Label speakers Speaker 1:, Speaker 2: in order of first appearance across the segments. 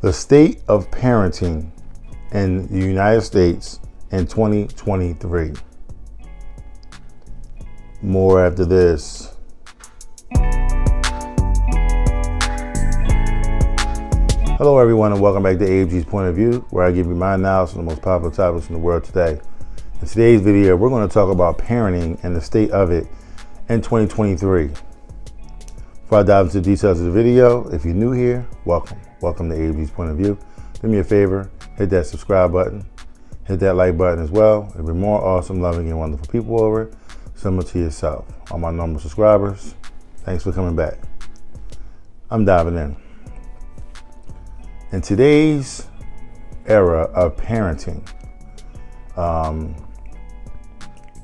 Speaker 1: The state of parenting in the United States in 2023. More after this. Hello everyone and welcome back to AFG's Point of View, where I give you my analysis on the most popular topics in the world today. In today's video, we're going to talk about parenting and the state of it in 2023. Before I dive into the details of the video, if you're new here, welcome. Welcome to AFG's Point of View. Do me a favor, hit that subscribe button, hit that like button as well. There'll be more awesome, loving, and wonderful people over it, similar to yourself. All my normal subscribers, thanks for coming back. I'm diving in. In today's era of parenting,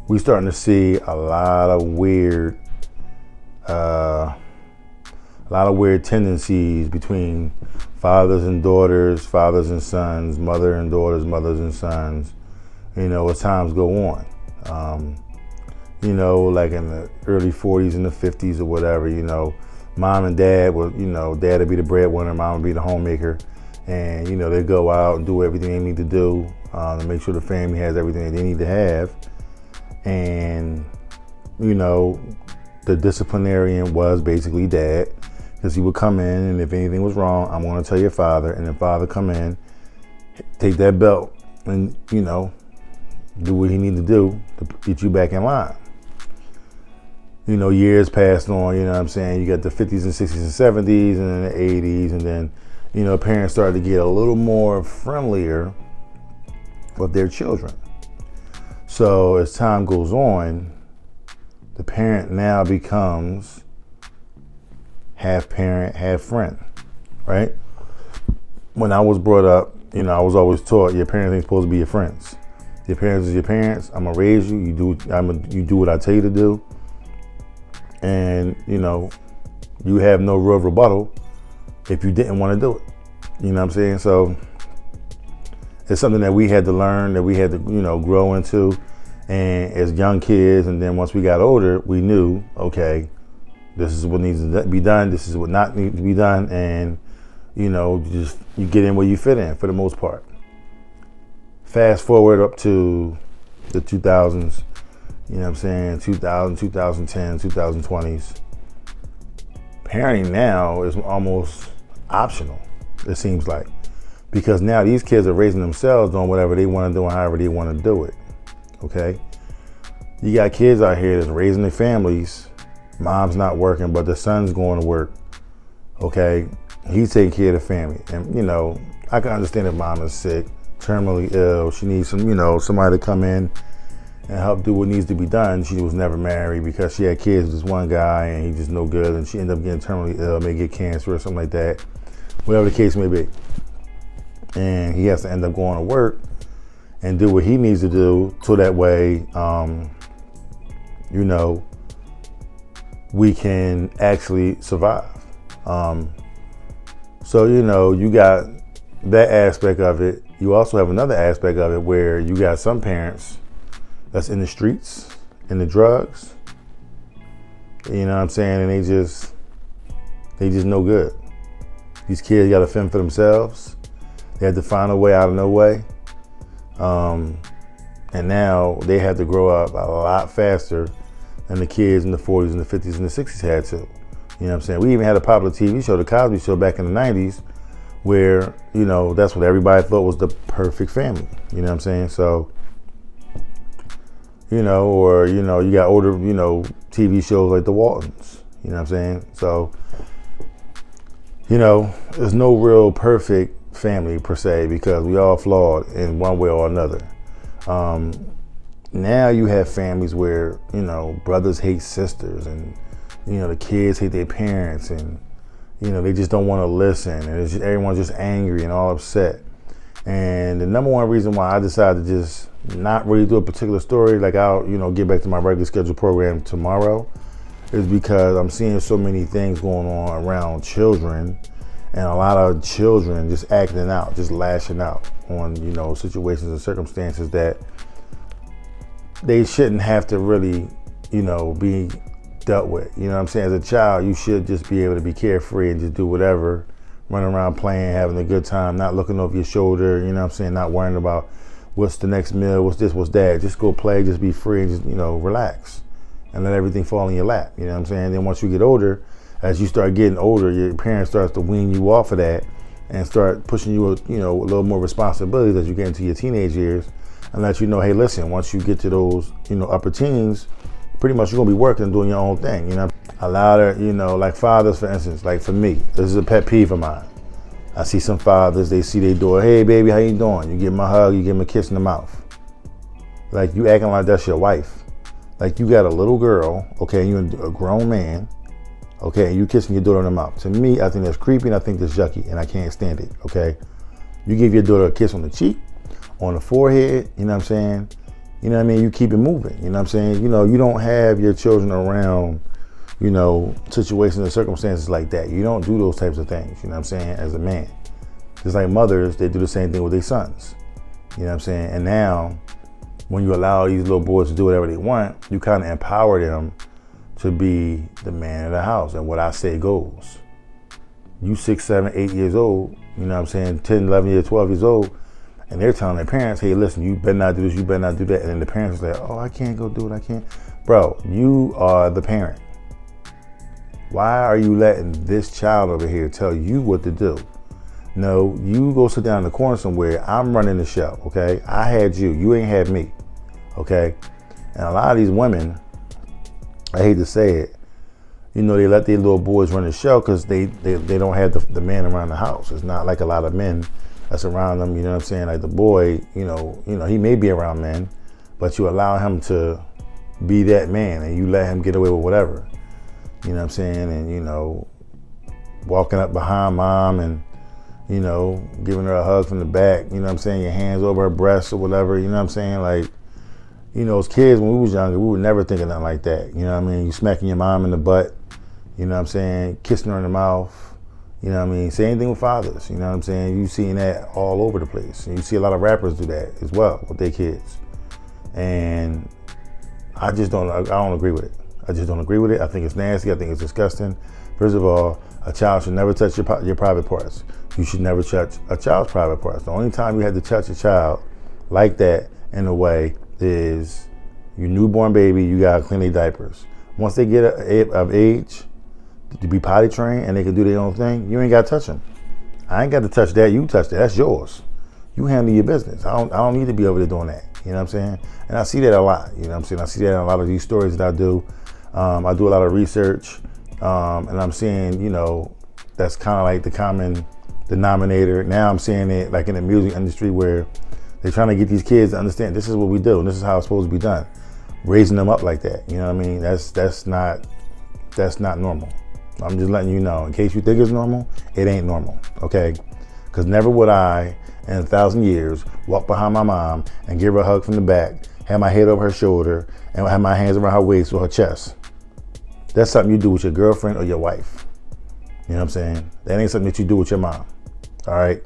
Speaker 1: we're starting to see a lot of weird tendencies between fathers and daughters, fathers and sons, mother and daughters, mothers and sons, as times go on. Like in the early 40s and the 50s or whatever, mom and dad would, dad would be the breadwinner, mom would be the homemaker. And, they go out and do everything they need to do to make sure the family has everything that they need to have. And, the disciplinarian was basically dad, because he would come in, and if anything was wrong, I'm going to tell your father. And then father come in, take that belt, and, do what he need to do to get you back in line. Years passed on, you got the 50s and 60s and 70s and then the 80s, and then, parents started to get a little more friendlier with their children. So as time goes on, the parent now becomes half parent, half friend, right? When I was brought up, I was always taught your parents ain't supposed to be your friends. Your parents is your parents. I'm gonna raise you. You do what I tell you to do, and you have no real rebuttal if you didn't want to do it. You know what I'm saying? So it's something that we had to learn, that we had to grow into, and as young kids, and then once we got older, we knew, okay, this is what needs to be done, this is what not needs to be done, and you get in where you fit in for the most part. Fast forward up to the 2000s, 2000, 2010, 2020s. Parenting now is almost optional, it seems like, because now these kids are raising themselves, doing whatever they want to do and however they want to do it. Okay, you got kids out here that's raising their families. Mom's not working, but the son's going to work. Okay, he's taking care of the family, and I can understand if mom is sick, terminally ill. She needs somebody to come in and help do what needs to be done. She was never married because she had kids with this one guy, and he just no good, and she ended up getting terminally ill, may get cancer or something like that, whatever the case may be. And he has to end up going to work and do what he needs to do, so that way, we can actually survive. So, you got that aspect of it. You also have another aspect of it where you got some parents that's in the streets, in the drugs, and they just no good. These kids got to fend for themselves. They had to find a way out of no way. And now they had to grow up a lot faster than the kids in the 40s and the 50s and the 60s had to. We even had a popular TV show, The Cosby Show, back in the 90s, where, that's what everybody thought was the perfect family. So, you got older, TV shows like The Waltons. So, there's no real perfect family per se, because we all flawed in one way or another. Now you have families where, brothers hate sisters, and, the kids hate their parents, and, they just don't want to listen, and everyone's just angry and all upset. And the number one reason why I decided to just not really do a particular story, like I'll, get back to my regular scheduled program tomorrow, is because I'm seeing so many things going on around children, and a lot of children just acting out, just lashing out on, situations and circumstances that they shouldn't have to really, be dealt with. As a child, you should just be able to be carefree and just do whatever running around playing, having a good time, not looking over your shoulder, you know what I'm saying, not worrying about what's the next meal, what's this, what's that. Just go play, just be free, and just, you know, relax and let everything fall in your lap, you know what I'm saying? Then once you get older, as you start getting older, your parents starts to wean you off of that and start pushing you, you know, a little more responsibilities as you get into your teenage years, and let you know, hey, listen, once you get to those, you know, upper teens, pretty much you're gonna be working and doing your own thing, you know? A lot of, you know, like fathers, for instance, like for me, this is a pet peeve of mine. I see some fathers, they see their daughter, hey baby, how you doing? You give them a hug, you give them a kiss in the mouth. Like you acting like that's your wife. Like you got a little girl, okay, you're a grown man, okay, and you kissing your daughter in the mouth. To me, I think that's creepy and I think that's yucky and I can't stand it, okay? You give your daughter a kiss on the cheek, on the forehead, you know what I'm saying? You know what I mean? You keep it moving, you know what I'm saying? You know, you don't have your children around, you know, situations and circumstances like that. You don't do those types of things, you know what I'm saying, as a man. Just like mothers, they do the same thing with their sons, you know what I'm saying? And now, when you allow these little boys to do whatever they want, you kind of empower them to be the man of the house. And what I say goes. You 6, 7, 8 years old, you know what I'm saying, 10, 11 years, 12 years old, and they're telling their parents, hey, listen, you better not do this, you better not do that. And then the parents are like, oh, I can't go do it, I can't. Bro, you are the parent. Why are you letting this child over here tell you what to do? No, you go sit down in the corner somewhere. I'm running the show, okay? I had you. You ain't had me, okay? And a lot of these women, I hate to say it, you know, they let their little boys run the show because they don't have the man around the house. It's not like a lot of men that's around them, you know what I'm saying? Like the boy, you know, he may be around men, but you allow him to be that man and you let him get away with whatever. You know what I'm saying? And, you know, walking up behind mom and, you know, giving her a hug from the back, you know what I'm saying? Your hands over her breasts or whatever, you know what I'm saying? Like, you know, as kids, when we was younger, we would never think of nothing like that. You know what I mean? You smacking your mom in the butt, you know what I'm saying? Kissing her in the mouth, you know what I mean? Same thing with fathers, you know what I'm saying? You seeing that all over the place. And you see a lot of rappers do that as well with their kids. And I don't agree with it. I just don't agree with it. I think it's nasty. I think it's disgusting. First of all, a child should never touch your private parts. You should never touch a child's private parts. The only time you have to touch a child like that in a way is your newborn baby, you gotta clean their diapers. Once they get of age to be potty trained and they can do their own thing, you ain't gotta touch them. I ain't got to touch that, you touch that, that's yours. You handle your business. I don't need to be over there doing that, you know what I'm saying? And I see that a lot, you know what I'm saying? I see that in a lot of these stories that I do. I do a lot of research, and I'm seeing, you know, that's kind of like the common denominator. Now I'm seeing it like in the music industry where they're trying to get these kids to understand this is what we do and this is how it's supposed to be done. Raising them up like that, you know what I mean? That's not normal. I'm just letting you know, in case you think it's normal, it ain't normal, okay? Because never would I, in 1,000 years, walk behind my mom and give her a hug from the back, have my head over her shoulder, and have my hands around her waist or her chest. That's something you do with your girlfriend or your wife. You know what I'm saying? That ain't something that you do with your mom. All right?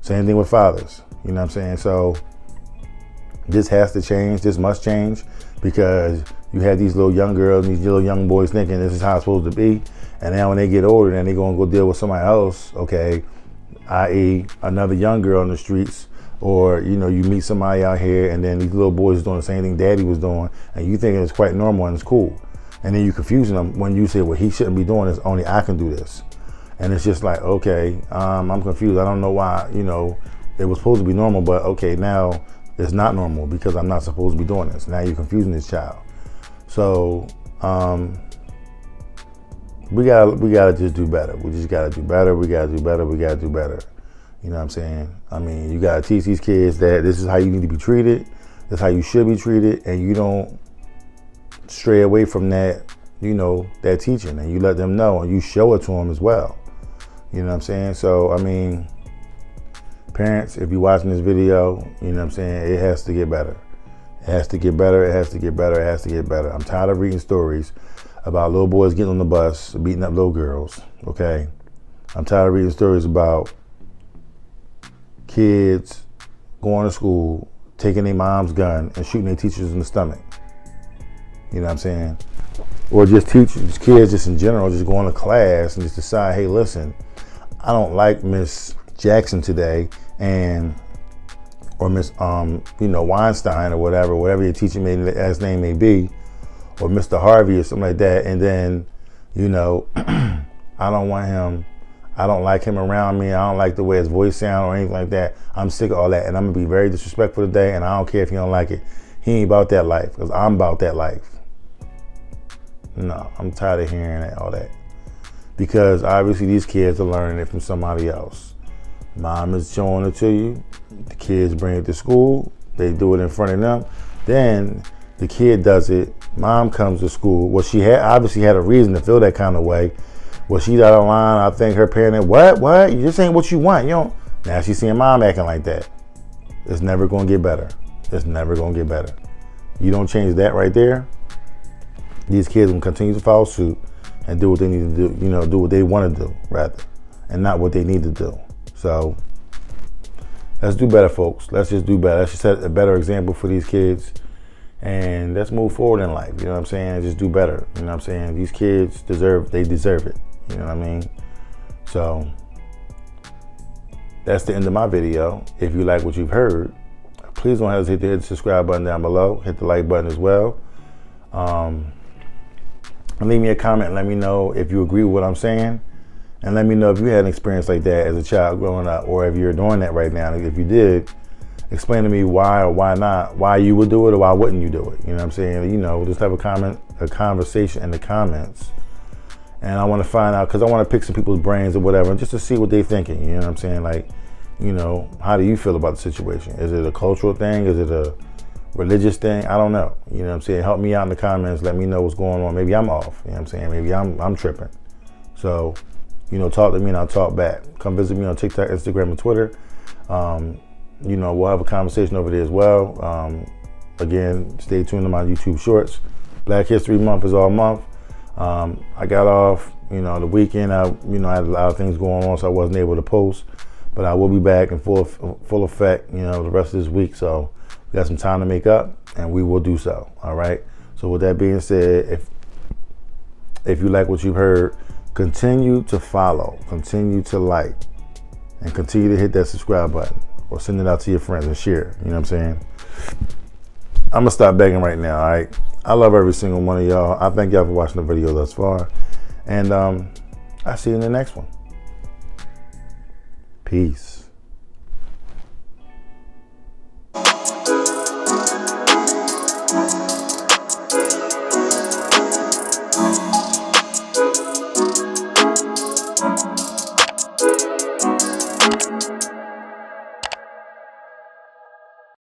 Speaker 1: Same thing with fathers. You know what I'm saying? So this has to change. This must change because you have these little young girls and these little young boys thinking this is how it's supposed to be. And now when they get older, then they're going to go deal with somebody else, okay, i.e. another young girl in the streets. Or, you know, you meet somebody out here and then these little boys doing the same thing daddy was doing and you thinking it's quite normal and it's cool. And then you confusing them when you say, well, he shouldn't be doing this, only I can do this. And it's just like, okay, I'm confused. I don't know why, you know, it was supposed to be normal, but okay, now it's not normal because I'm not supposed to be doing this. Now you're confusing this child. So we gotta just do better. We just gotta do better. We gotta do better. We gotta do better. You know what I'm saying? I mean, you gotta teach these kids that this is how you need to be treated. That's how you should be treated, and you don't stray away from that, you know, that teaching, and you let them know, and you show it to them as well. You know what I'm saying? So, I mean, parents, if you're watching this video, you know what I'm saying, it has to get better. It has to get better. It has to get better. It has to get better. I'm tired of reading stories about little boys getting on the bus, beating up little girls, okay? I'm tired of reading stories about kids going to school, taking their mom's gun and shooting their teachers in the stomach. You know what I'm saying? Or just teachers, kids just in general, just going to class and just decide, hey, listen, I don't like Miss Jackson today, or Miss Weinstein or whatever your teacher last name may be, or Mr. Harvey or something like that, and then, I don't want him, I don't like him around me, I don't like the way his voice sounds or anything like that. I'm sick of all that, and I'm gonna be very disrespectful today, and I don't care if you don't like it. He ain't about that life, because I'm about that life. No, I'm tired of hearing all that. Because obviously these kids are learning it from somebody else. Mom is showing it to you, the kids bring it to school, they do it in front of them, then the kid does it, mom comes to school. Well, she obviously had a reason to feel that kind of way. Well, she's out of line. I think her parent, what? This ain't what you want. Now she's seeing mom acting like that. It's never going to get better. It's never going to get better. You don't change that right there, these kids will continue to follow suit and do what they need to do, do what they want to do, rather, and not what they need to do. So let's do better, folks. Let's just do better. Let's just set a better example for these kids, and let's move forward in life. You know what I'm saying? Just do better. You know what I'm saying? These kids deserve it. You know what I mean? So that's the end of my video. If you like what you've heard, please don't hesitate to hit the subscribe button down below. Hit the like button as well. Leave me a comment and let me know if you agree with what I'm saying. And let me know if you had an experience like that as a child growing up, or if you're doing that right now. If you did, explain to me why or why not, why you would do it or why wouldn't you do it. You know what I'm saying? Just have a conversation in the comments. And I want to find out, because I want to pick some people's brains or whatever, just to see what they're thinking. You know what I'm saying? Like, how do you feel about the situation? Is it a cultural thing? Is it a religious thing? I don't know. You know what I'm saying? Help me out in the comments. Let me know what's going on. Maybe I'm off. You know what I'm saying? Maybe I'm tripping. So, talk to me and I'll talk back. Come visit me on TikTok, Instagram, and Twitter. We'll have a conversation over there as well. Again, stay tuned to my YouTube shorts. Black History Month is all month. I got off, the weekend. I had a lot of things going on, so I wasn't able to post. But I will be back in full effect, the rest of this week. So we got some time to make up, and we will do so. All right. So with that being said, if you like what you've heard, continue to follow, continue to like, and continue to hit that subscribe button, or send it out to your friends and share. You know what I'm saying? I'm gonna stop begging right now. All right. I love every single one of y'all. I thank y'all for watching the video thus far, and I'll see you in the next one. Peace.